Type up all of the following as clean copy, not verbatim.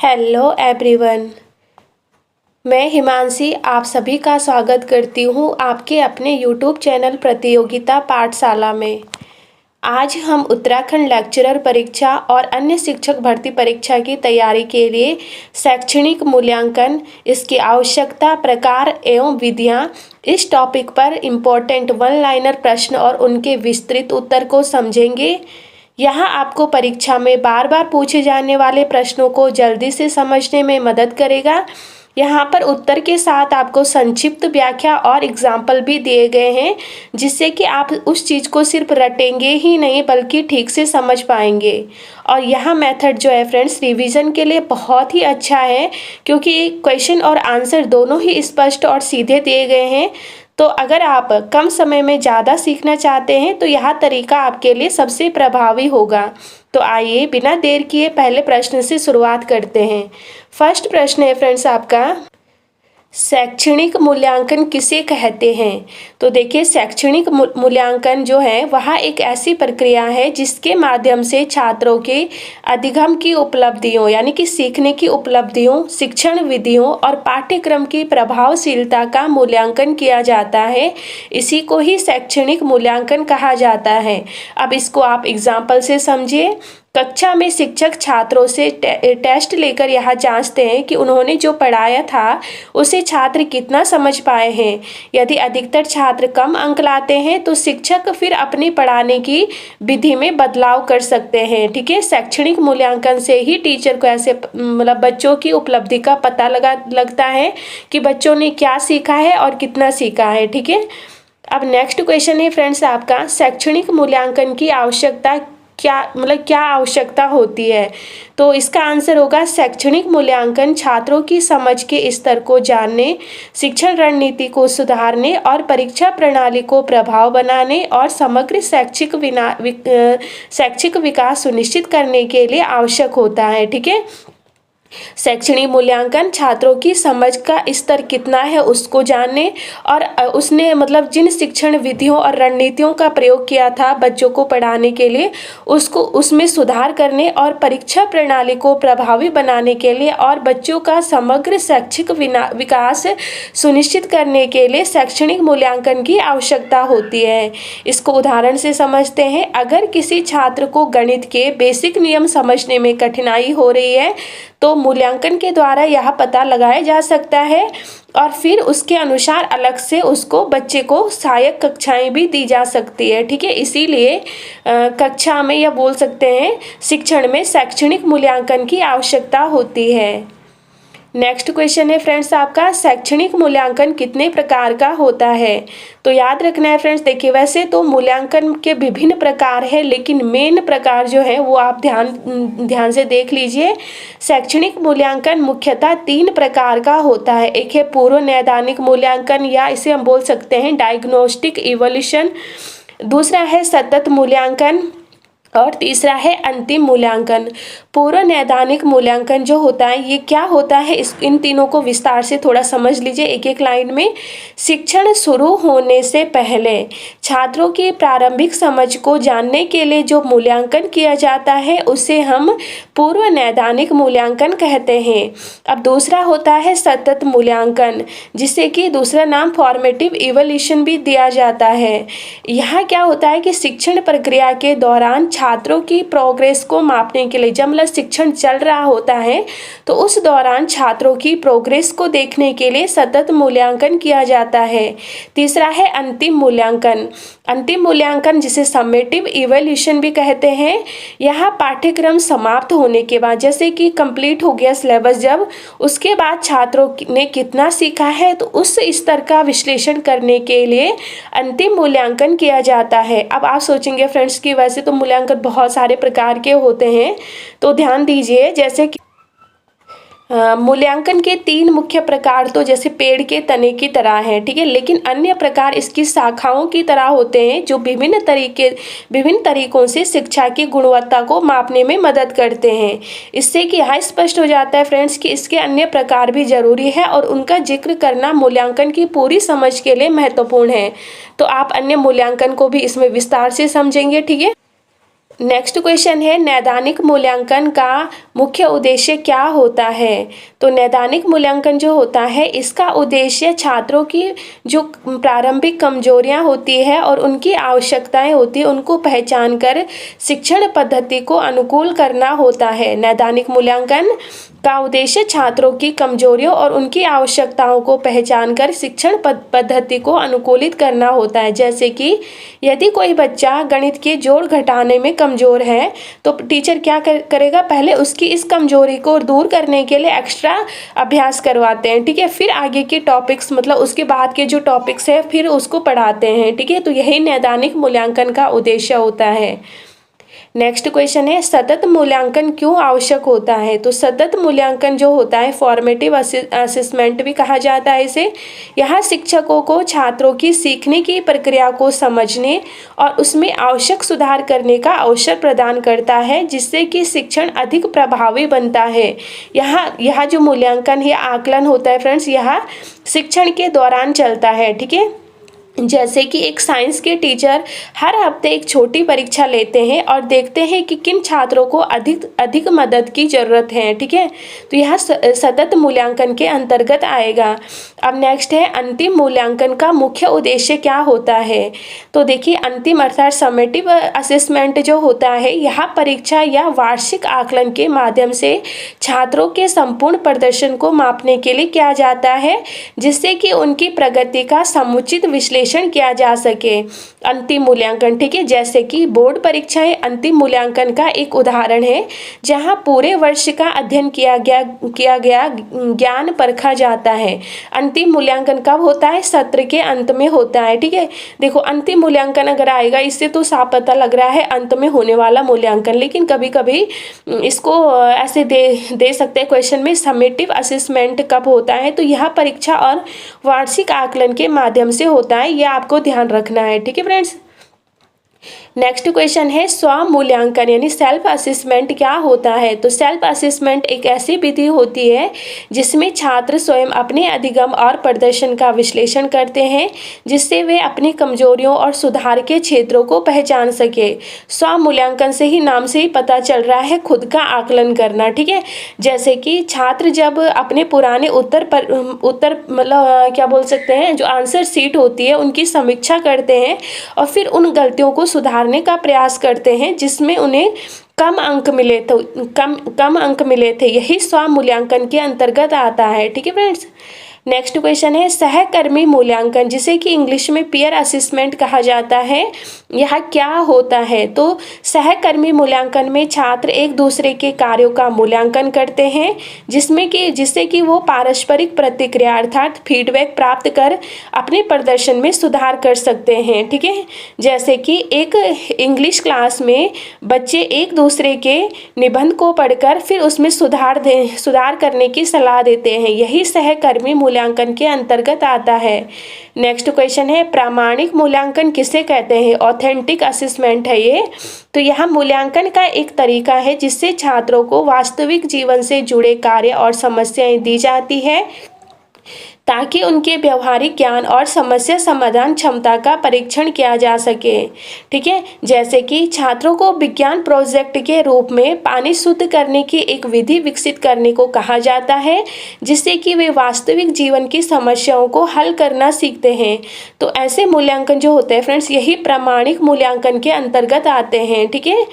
Hello everyone. मैं हिमांशी आप सभी का स्वागत करती हूँ आपके अपने यूट्यूब चैनल प्रतियोगिता पाठशाला में। आज हम उत्तराखंड लेक्चरर परीक्षा और अन्य शिक्षक भर्ती परीक्षा की तैयारी के लिए शैक्षणिक मूल्यांकन, इसकी आवश्यकता, प्रकार एवं विधियाँ, इस टॉपिक पर इम्पोर्टेंट वन लाइनर प्रश्न और उनके विस्तृत उत्तर को समझेंगे। यहाँ आपको परीक्षा में बार बार पूछे जाने वाले प्रश्नों को जल्दी से समझने में मदद करेगा। यहाँ पर उत्तर के साथ आपको संक्षिप्त व्याख्या और एग्जाम्पल भी दिए गए हैं, जिससे कि आप उस चीज़ को सिर्फ रटेंगे ही नहीं बल्कि ठीक से समझ पाएंगे। और यह मेथड जो है फ्रेंड्स रिवीजन के लिए बहुत ही अच्छा है, क्योंकि क्वेश्चन और आंसर दोनों ही स्पष्ट और सीधे दिए गए हैं। तो अगर आप कम समय में ज़्यादा सीखना चाहते हैं तो यह तरीका आपके लिए सबसे प्रभावी होगा। तो आइए बिना देर किए पहले प्रश्न से शुरुआत करते हैं। फर्स्ट प्रश्न है फ्रेंड्स आपका, शैक्षणिक मूल्यांकन किसे कहते हैं? तो देखिए, शैक्षणिक मूल्यांकन जो है वह एक ऐसी प्रक्रिया है जिसके माध्यम से छात्रों के अधिगम की उपलब्धियों यानी कि सीखने की उपलब्धियों, शिक्षण विधियों और पाठ्यक्रम की प्रभावशीलता का मूल्यांकन किया जाता है। इसी को ही शैक्षणिक मूल्यांकन कहा जाता है। अब इसको आप एग्जाम्पल से समझिए। कक्षा में शिक्षक छात्रों से टेस्ट लेकर यह जांचते हैं कि उन्होंने जो पढ़ाया था उसे छात्र कितना समझ पाए हैं। यदि अधिकतर छात्र कम अंक लाते हैं तो शिक्षक फिर अपनी पढ़ाने की विधि में बदलाव कर सकते हैं। ठीक है, शैक्षणिक मूल्यांकन से ही टीचर को ऐसे मतलब बच्चों की उपलब्धि का पता लगता है कि बच्चों ने क्या सीखा है और कितना सीखा है। ठीक है, अब नेक्स्ट क्वेश्चन है फ्रेंड्स आपका, शैक्षणिक मूल्यांकन की आवश्यकता क्या आवश्यकता होती है? तो इसका आंसर होगा, शैक्षणिक मूल्यांकन छात्रों की समझ के स्तर को जानने, शिक्षण रणनीति को सुधारने और परीक्षा प्रणाली को प्रभाव बनाने और समग्र शैक्षिक विकास सुनिश्चित करने के लिए आवश्यक होता है। ठीक है, शैक्षणिक मूल्यांकन छात्रों की समझ का स्तर कितना है उसको जानने और उसने मतलब जिन शिक्षण विधियों और रणनीतियों का प्रयोग किया था बच्चों को पढ़ाने के लिए उसको उसमें सुधार करने और परीक्षा प्रणाली को प्रभावी बनाने के लिए और बच्चों का समग्र शैक्षिक विकास सुनिश्चित करने के लिए शैक्षणिक मूल्यांकन की आवश्यकता होती है। इसको उदाहरण से समझते हैं। अगर किसी छात्र को गणित के बेसिक नियम समझने में कठिनाई हो रही है तो मूल्यांकन के द्वारा यह पता लगाया जा सकता है और फिर उसके अनुसार अलग से उसको बच्चे को सहायक कक्षाएं भी दी जा सकती है। ठीक है, इसीलिए कक्षा में या बोल सकते हैं शिक्षण में शैक्षणिक मूल्यांकन की आवश्यकता होती है। नेक्स्ट क्वेश्चन है फ्रेंड्स आपका, शैक्षणिक मूल्यांकन कितने प्रकार का होता है? तो याद रखना है फ्रेंड्स, देखिए वैसे तो मूल्यांकन के विभिन्न प्रकार है, लेकिन मेन प्रकार जो है वो आप ध्यान से देख लीजिए। शैक्षणिक मूल्यांकन मुख्यतः 3 प्रकार का होता है। एक है पूर्व नैदानिक मूल्यांकन या इसे हम बोल सकते हैं डायग्नोस्टिक इवोल्यूशन, दूसरा है सतत मूल्यांकन और तीसरा है अंतिम मूल्यांकन। पूर्व नैदानिक मूल्यांकन जो होता है ये क्या होता है, इन तीनों को विस्तार से थोड़ा समझ लीजिए एक एक लाइन में। शिक्षण शुरू होने से पहले छात्रों की प्रारंभिक समझ को जानने के लिए जो मूल्यांकन किया जाता है उसे हम पूर्व नैदानिक मूल्यांकन कहते हैं। अब दूसरा होता है सतत मूल्यांकन, जिसे कि दूसरा नाम फॉर्मेटिव इवोल्यूशन भी दिया जाता है। यहाँ क्या होता है कि शिक्षण प्रक्रिया के दौरान छात्रों की प्रोग्रेस को मापने के लिए जब मतलब शिक्षण चल रहा होता है तो उस दौरान छात्रों की प्रोग्रेस को देखने के लिए सतत मूल्यांकन किया जाता है। तीसरा है अंतिम मूल्यांकन। अंतिम मूल्यांकन जिसे समेटिव इवोल्यूशन भी कहते हैं, यह पाठ्यक्रम समाप्त होने के बाद जैसे कि कंप्लीट हो गया सिलेबस, जब उसके बाद छात्रों ने कितना सीखा है तो उस स्तर का विश्लेषण करने के लिए अंतिम मूल्यांकन किया जाता है। अब आप सोचेंगे फ्रेंड्स कि वैसे तो मूल्यांकन बहुत सारे प्रकार के होते हैं, तो ध्यान दीजिए जैसे कि मूल्यांकन के 3 मुख्य प्रकार तो जैसे पेड़ के तने की तरह हैं। ठीक है, लेकिन अन्य प्रकार इसकी शाखाओं की तरह होते हैं जो विभिन्न तरीकों से शिक्षा की गुणवत्ता को मापने में मदद करते हैं। इससे कि यह स्पष्ट हो जाता है फ्रेंड्स कि इसके अन्य प्रकार भी जरूरी है और उनका जिक्र करना मूल्यांकन की पूरी समझ के लिए महत्वपूर्ण है। तो आप अन्य मूल्यांकन को भी इसमें विस्तार से समझेंगे। ठीक है, नेक्स्ट क्वेश्चन है नैदानिक मूल्यांकन का मुख्य उद्देश्य क्या होता है। तो नैदानिक मूल्यांकन जो होता है इसका उद्देश्य छात्रों की जो प्रारंभिक कमजोरियां होती है और उनकी आवश्यकताएं होती है उनको पहचान कर शिक्षण पद्धति को अनुकूल करना होता है। नैदानिक मूल्यांकन का उद्देश्य छात्रों की कमजोरियों और उनकी आवश्यकताओं को पहचान कर शिक्षण पद्धति को अनुकूलित करना होता है। जैसे कि यदि कोई बच्चा गणित के जोड़ घटाने में कमजोर है तो टीचर क्या करेगा, पहले उसकी इस कमजोरी को दूर करने के लिए एक्स्ट्रा अभ्यास करवाते हैं, ठीक है। फिर आगे के टॉपिक्स मतलब उसके बाद के जो टॉपिक्स है फिर उसको पढ़ाते हैं, ठीक है। तो यही नैदानिक मूल्यांकन का उद्देश्य होता है। नेक्स्ट क्वेश्चन है सतत मूल्यांकन क्यों आवश्यक होता है। तो सतत मूल्यांकन जो होता है फॉर्मेटिव असेसमेंट भी कहा जाता है इसे। यह शिक्षकों को छात्रों की सीखने की प्रक्रिया को समझने और उसमें आवश्यक सुधार करने का अवसर प्रदान करता है जिससे कि शिक्षण अधिक प्रभावी बनता है। यह जो मूल्यांकन है आकलन होता है फ्रेंड्स, यह शिक्षण के दौरान चलता है, ठीक है। जैसे कि एक साइंस के टीचर हर हफ्ते एक छोटी परीक्षा लेते हैं और देखते हैं कि किन छात्रों को अधिक मदद की ज़रूरत है, ठीक है। तो यह सतत मूल्यांकन के अंतर्गत आएगा। अब नेक्स्ट है अंतिम मूल्यांकन का मुख्य उद्देश्य क्या होता है। तो देखिए अंतिम अर्थात समेटिव असेसमेंट जो होता है यह परीक्षा या वार्षिक आकलन के माध्यम से छात्रों के संपूर्ण प्रदर्शन को मापने के लिए किया जाता है जिससे कि उनकी प्रगति का समुचित विश्लेषण किया जा सके। अंतिम मूल्यांकन, ठीक है, जैसे कि बोर्ड परीक्षाएं अंतिम मूल्यांकन का एक उदाहरण है जहां पूरे वर्ष का अध्ययन किया गया ज्ञान परखा जाता है। अंतिम मूल्यांकन कब होता है, सत्र के अंत में होता है, ठीक है। देखो अंतिम मूल्यांकन अगर आएगा इससे तो साफ पता लग रहा है अंत में होने वाला मूल्यांकन, लेकिन कभी कभी इसको ऐसे दे सकते हैं क्वेश्चन में समेटिव असेसमेंट कब होता है। तो यह परीक्षा और वार्षिक आकलन के माध्यम से होता है, यह आपको ध्यान रखना है, ठीक है फ्रेंड्स। नेक्स्ट क्वेश्चन है स्व मूल्यांकन यानी सेल्फ असेसमेंट क्या होता है। तो सेल्फ असेसमेंट एक ऐसी विधि होती है जिसमें छात्र स्वयं अपने अधिगम और प्रदर्शन का विश्लेषण करते हैं जिससे वे अपनी कमजोरियों और सुधार के क्षेत्रों को पहचान सके। स्व मूल्यांकन से ही नाम से ही पता चल रहा है खुद का आकलन करना, ठीक है। जैसे कि छात्र जब अपने पुराने उत्तर मतलब क्या बोल सकते हैं जो आंसर शीट होती है उनकी समीक्षा करते हैं और फिर उन गलतियों को सुधारने का प्रयास करते हैं जिसमें उन्हें कम अंक मिले थे, यही स्व मूल्यांकन के अंतर्गत आता है, ठीक है फ्रेंड्स। नेक्स्ट क्वेश्चन है सहकर्मी मूल्यांकन जिसे कि इंग्लिश में पीयर असेसमेंट कहा जाता है, यह क्या होता है। तो सहकर्मी मूल्यांकन में छात्र एक दूसरे के कार्यों का मूल्यांकन करते हैं जिससे कि वो पारस्परिक प्रतिक्रिया अर्थात फीडबैक प्राप्त कर अपने प्रदर्शन में सुधार कर सकते हैं, ठीक है। जैसे कि एक इंग्लिश क्लास में बच्चे एक दूसरे के निबंध को पढ़कर फिर उसमें सुधार करने की सलाह देते हैं, यही सहकर्मी मूल्यांकन के अंतर्गत आता है। नेक्स्ट क्वेश्चन है प्रामाणिक मूल्यांकन किसे कहते हैं। ऑथेंटिक असेसमेंट है ये। तो यह मूल्यांकन का एक तरीका है जिससे छात्रों को वास्तविक जीवन से जुड़े कार्य और समस्याएं दी जाती है ताकि उनके व्यवहारिक ज्ञान और समस्या समाधान क्षमता का परीक्षण किया जा सके, ठीक है। जैसे कि छात्रों को विज्ञान प्रोजेक्ट के रूप में पानी शुद्ध करने की एक विधि विकसित करने को कहा जाता है जिससे कि वे वास्तविक जीवन की समस्याओं को हल करना सीखते हैं। तो ऐसे मूल्यांकन जो होते हैं फ्रेंड्स यही प्रामाणिक मूल्यांकन के अंतर्गत आते हैं, ठीक है।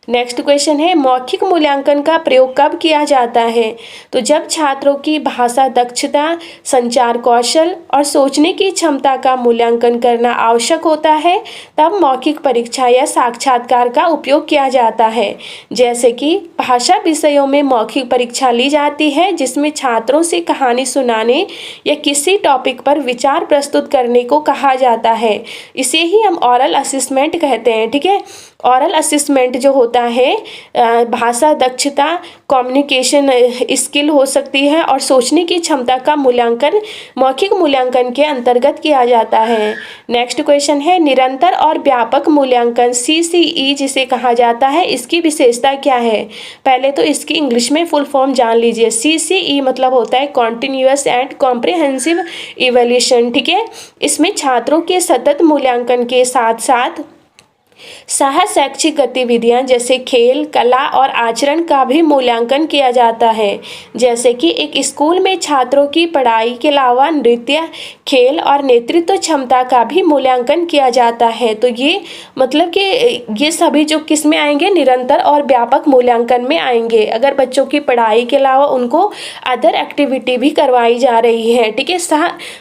नेक्स्ट क्वेश्चन है मौखिक मूल्यांकन का प्रयोग कब किया जाता है। तो जब छात्रों की भाषा दक्षता, संचार कौशल और सोचने की क्षमता का मूल्यांकन करना आवश्यक होता है तब मौखिक परीक्षा या साक्षात्कार का उपयोग किया जाता है। जैसे कि भाषा विषयों में मौखिक परीक्षा ली जाती है जिसमें छात्रों से कहानी सुनाने या किसी टॉपिक पर विचार प्रस्तुत करने को कहा जाता है, इसे ही हम ऑरल असेसमेंट कहते हैं, ठीक है। ऑरल असेसमेंट जो होता है भाषा दक्षता, कम्युनिकेशन स्किल हो सकती है और सोचने की क्षमता का मूल्यांकन मौखिक मूल्यांकन के अंतर्गत किया जाता है। नेक्स्ट क्वेश्चन है निरंतर और व्यापक मूल्यांकन CCE जिसे कहा जाता है, इसकी विशेषता क्या है। पहले तो इसकी इंग्लिश में फुल फॉर्म जान लीजिए। CCE मतलब होता है कॉन्टिन्यूअस एंड कॉम्प्रिहेंसिव इवैल्यूएशन, ठीक है। इसमें छात्रों के सतत मूल्यांकन के साथ साथ सह शैक्षिक गतिविधियां जैसे खेल, कला और आचरण का भी मूल्यांकन किया जाता है। जैसे कि एक स्कूल में छात्रों की पढ़ाई के अलावा नृत्य, खेल और नेतृत्व क्षमता का भी मूल्यांकन किया जाता है। तो ये मतलब कि ये सभी जो किस में आएंगे, निरंतर और व्यापक मूल्यांकन में आएंगे। अगर बच्चों की पढ़ाई के अलावा उनको अदर एक्टिविटी भी करवाई जा रही है, ठीक है,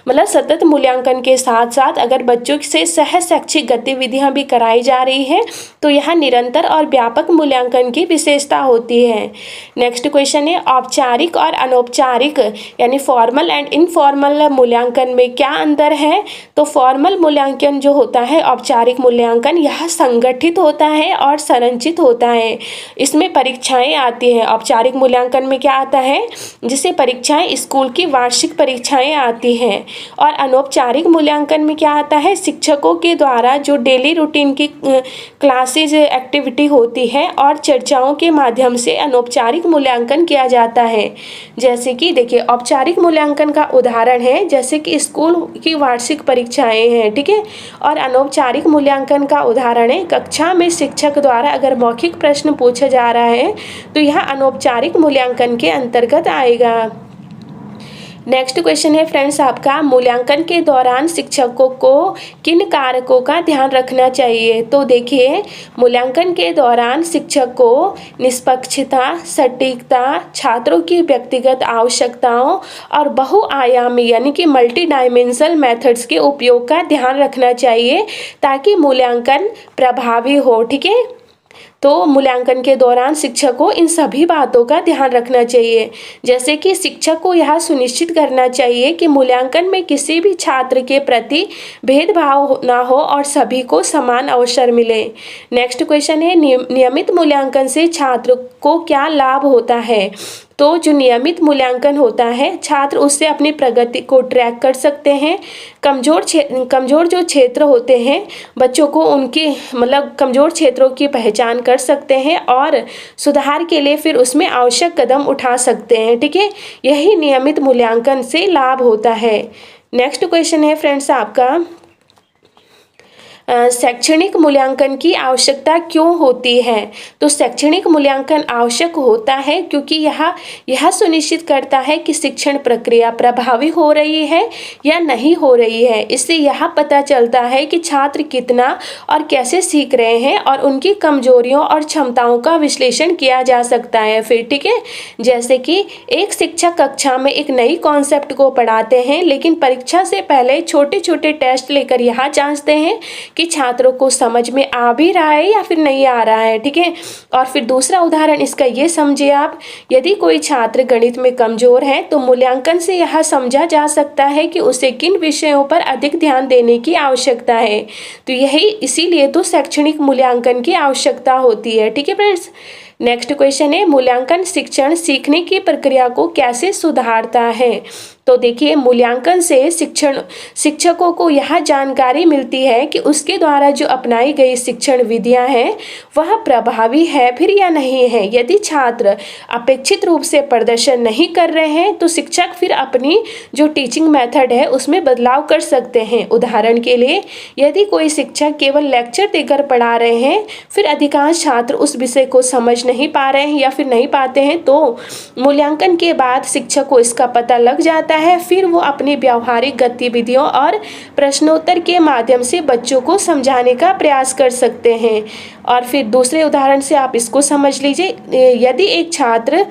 मतलब सतत मूल्यांकन के साथ साथ अगर बच्चों से सह शैक्षिक गतिविधियां भी कराई जा रही है तो यह निरंतर और व्यापक मूल्यांकन की विशेषता होती है। नेक्स्ट क्वेश्चन है, औपचारिक और अनौपचारिक यानी फॉर्मल एंड इनफॉर्मल मूल्यांकन में क्या अंतर है? तो फॉर्मल मूल्यांकन जो होता है, औपचारिक मूल्यांकन, यह संगठित होता है और संरचित होता है। इसमें परीक्षाएं आती हैं। औपचारिक मूल्यांकन में क्या आता है? जिसे परीक्षाएं स्कूल की वार्षिक परीक्षाएं आती हैं। और अनौपचारिक मूल्यांकन में क्या आता है? शिक्षकों के द्वारा जो डेली रूटीन की क्लासेज एक्टिविटी होती है और चर्चाओं के माध्यम से अनौपचारिक मूल्यांकन किया जाता है। जैसे कि देखिए, औपचारिक मूल्यांकन का उदाहरण है जैसे कि स्कूल की वार्षिक परीक्षाएं हैं, ठीक है। और अनौपचारिक मूल्यांकन का उदाहरण है कक्षा में शिक्षक द्वारा अगर मौखिक प्रश्न पूछा जा रहा है तो यह अनौपचारिक मूल्यांकन के अंतर्गत आएगा। नेक्स्ट क्वेश्चन है फ्रेंड्स आपका, मूल्यांकन के दौरान शिक्षकों को किन कारकों का ध्यान रखना चाहिए? तो देखिए, मूल्यांकन के दौरान शिक्षक को निष्पक्षता, सटीकता, छात्रों की व्यक्तिगत आवश्यकताओं और बहुआयामी यानी कि मल्टी डायमेंशनल मेथड्स के उपयोग का ध्यान रखना चाहिए ताकि मूल्यांकन प्रभावी हो, ठीक है। तो मूल्यांकन के दौरान शिक्षक को इन सभी बातों का ध्यान रखना चाहिए। जैसे कि शिक्षक को यह सुनिश्चित करना चाहिए कि मूल्यांकन में किसी भी छात्र के प्रति भेदभाव ना हो और सभी को समान अवसर मिले। नेक्स्ट क्वेश्चन है, नियमित मूल्यांकन से छात्र को क्या लाभ होता है? तो जो नियमित मूल्यांकन होता है, छात्र उससे अपनी प्रगति को ट्रैक कर सकते हैं। कमज़ोर जो क्षेत्र होते हैं बच्चों को उनके मतलब कमज़ोर क्षेत्रों की पहचान कर सकते हैं और सुधार के लिए फिर उसमें आवश्यक कदम उठा सकते हैं, ठीक है। यही नियमित मूल्यांकन से लाभ होता है। नेक्स्ट क्वेश्चन है फ्रेंड्स आपका, शैक्षणिक मूल्यांकन की आवश्यकता क्यों होती है? तो शैक्षणिक मूल्यांकन आवश्यक होता है क्योंकि यह सुनिश्चित करता है कि शिक्षण प्रक्रिया प्रभावी हो रही है या नहीं हो रही है। इससे यह पता चलता है कि छात्र कितना और कैसे सीख रहे हैं और उनकी कमजोरियों और क्षमताओं का विश्लेषण किया जा सकता है फिर, ठीक है। जैसे कि एक शिक्षक कक्षा में एक नई कॉन्सेप्ट को पढ़ाते हैं लेकिन परीक्षा से पहले छोटे छोटे टेस्ट लेकर यह जांचते हैं कि छात्रों को समझ में आ भी रहा है या फिर नहीं आ रहा है, ठीक है। और फिर दूसरा उदाहरण इसका ये समझिए आप, यदि कोई छात्र गणित में कमजोर है तो मूल्यांकन से यह समझा जा सकता है कि उसे किन विषयों पर अधिक ध्यान देने की आवश्यकता है। तो यही इसीलिए तो शैक्षणिक मूल्यांकन की आवश्यकता होती है, ठीक है फ्रेंड्स। नेक्स्ट क्वेश्चन है, मूल्यांकन शिक्षण सीखने की प्रक्रिया को कैसे सुधारता है? तो देखिए, मूल्यांकन से शिक्षकों को यह जानकारी मिलती है कि उसके द्वारा जो अपनाई गई शिक्षण विधियां हैं वह प्रभावी है फिर या नहीं है। यदि छात्र अपेक्षित रूप से प्रदर्शन नहीं कर रहे हैं तो शिक्षक फिर अपनी जो टीचिंग मेथड है उसमें बदलाव कर सकते हैं। उदाहरण के लिए, यदि कोई शिक्षक केवल लेक्चर देकर पढ़ा रहे हैं फिर अधिकांश छात्र उस विषय को समझ नहीं पा रहे हैं या फिर नहीं पाते हैं तो मूल्यांकन के बाद शिक्षक को इसका पता लग जाता है। फिर वो अपनी व्यावहारिक गतिविधियों और प्रश्नोत्तर के माध्यम से बच्चों को समझाने का प्रयास कर सकते हैं। और फिर दूसरे उदाहरण से आप इसको समझ लीजिए, यदि एक छात्र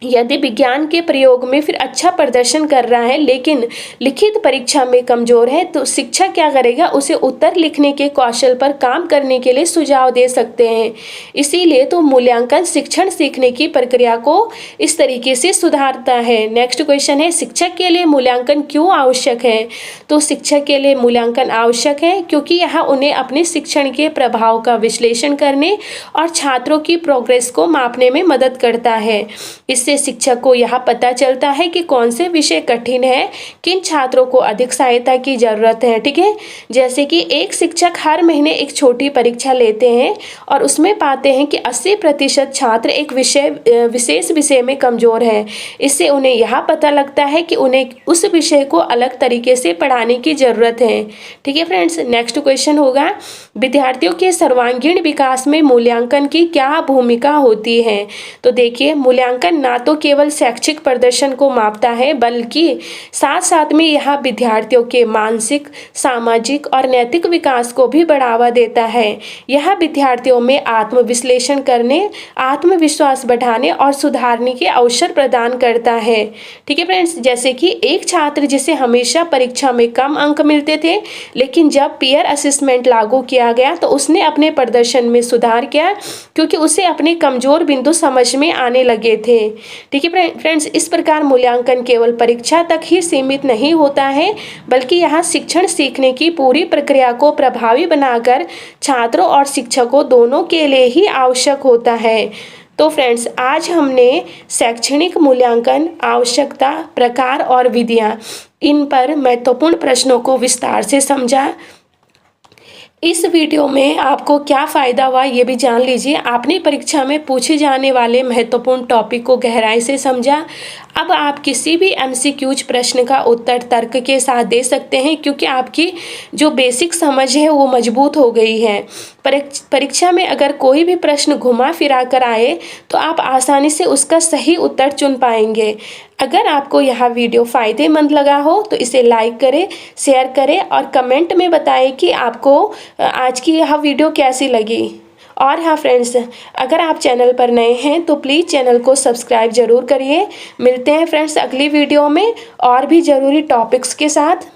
यदि विज्ञान के प्रयोग में फिर अच्छा प्रदर्शन कर रहा है लेकिन लिखित परीक्षा में कमजोर है तो शिक्षक क्या करेगा, उसे उत्तर लिखने के कौशल पर काम करने के लिए सुझाव दे सकते हैं। इसीलिए तो मूल्यांकन शिक्षण सीखने की प्रक्रिया को इस तरीके से सुधारता है। नेक्स्ट क्वेश्चन है, शिक्षक के लिए मूल्यांकन क्यों आवश्यक है? तो शिक्षक के लिए मूल्यांकन आवश्यक है क्योंकि यह उन्हें अपने शिक्षण के प्रभाव का विश्लेषण करने और छात्रों की प्रोग्रेस को मापने में मदद करता है। इससे इससे शिक्षक को यह पता चलता है कि कौन से विषय कठिन है, किन छात्रों को अधिक सहायता की ज़रूरत है। ठीक है, जैसे कि एक शिक्षक हर महीने एक छोटी परीक्षा लेते हैं और उसमें पाते हैं कि 80% छात्र एक विशेष विषय में कमज़ोर हैं। इससे उन्हें यह पता लगता है कि उन्हें उस विषय को अलग तरीके से पढ़ाने की ज़रूरत है। ठीक है फ्रेंड्स, नेक्स्ट क्वेश्चन होगा, विद्यार्थियों के सर्वांगीण विकास में मूल्यांकन की क्या भूमिका होती है। तो देखिए, मूल्यांकन ना तो केवल शैक्षिक प्रदर्शन को मापता है, बल्कि साथ साथ में यह विद्यार्थियों के मानसिक, सामाजिक और नैतिक विकास को भी बढ़ावा देता है। यह विद्यार्थियों में आत्मविश्लेषण करने, आत्मविश्वास बढ़ाने और सुधारने के अवसर प्रदान करता है। ठीक है फ्रेंड्स, जैसे कि एक छात्र जिसे हमेशा परीक्षा में कम अंक मिलते थे, लेकिन जब पीयर असेसमेंट लागू किया गया तो उसने अपने प्रदर्शन में सुधार किया, क्योंकि उसे अपने कमजोर बिंदु समझ में आने लगे थे। ठीक है फ्रेंड्स, इस प्रकार मूल्यांकन केवल परीक्षा तक ही सीमित नहीं होता है, बल्कि यह शिक्षण सीखने की पूरी प्रक्रिया को प्रभावी बनाकर छात्रों और शिक्षकों दोनों के लिए ही आवश्यक होता है। तो फ्रेंड्स, आज हमने शैक्षणिक मूल्यांकन, आवश्यकता, प्रकार और विधियाँ, इन पर महत्वपूर्ण प्रश्नों को विस्तार से समझा। इस वीडियो में आपको क्या फ़ायदा हुआ ये भी जान लीजिए। आपने परीक्षा में पूछे जाने वाले महत्वपूर्ण टॉपिक को गहराई से समझा। अब आप किसी भी MCQs प्रश्न का उत्तर तर्क के साथ दे सकते हैं, क्योंकि आपकी जो बेसिक समझ है वो मजबूत हो गई है। परीक्षा में अगर कोई भी प्रश्न घुमा फिरा कर आए तो आप आसानी से उसका सही उत्तर चुन पाएंगे। अगर आपको यह वीडियो फ़ायदेमंद लगा हो तो इसे लाइक करें, शेयर करें और कमेंट में बताएं कि आपको आज की यह वीडियो कैसी लगी। और हाँ फ्रेंड्स, अगर आप चैनल पर नए हैं तो प्लीज़ चैनल को सब्सक्राइब ज़रूर करिए। मिलते हैं फ्रेंड्स अगली वीडियो में और भी ज़रूरी टॉपिक्स के साथ।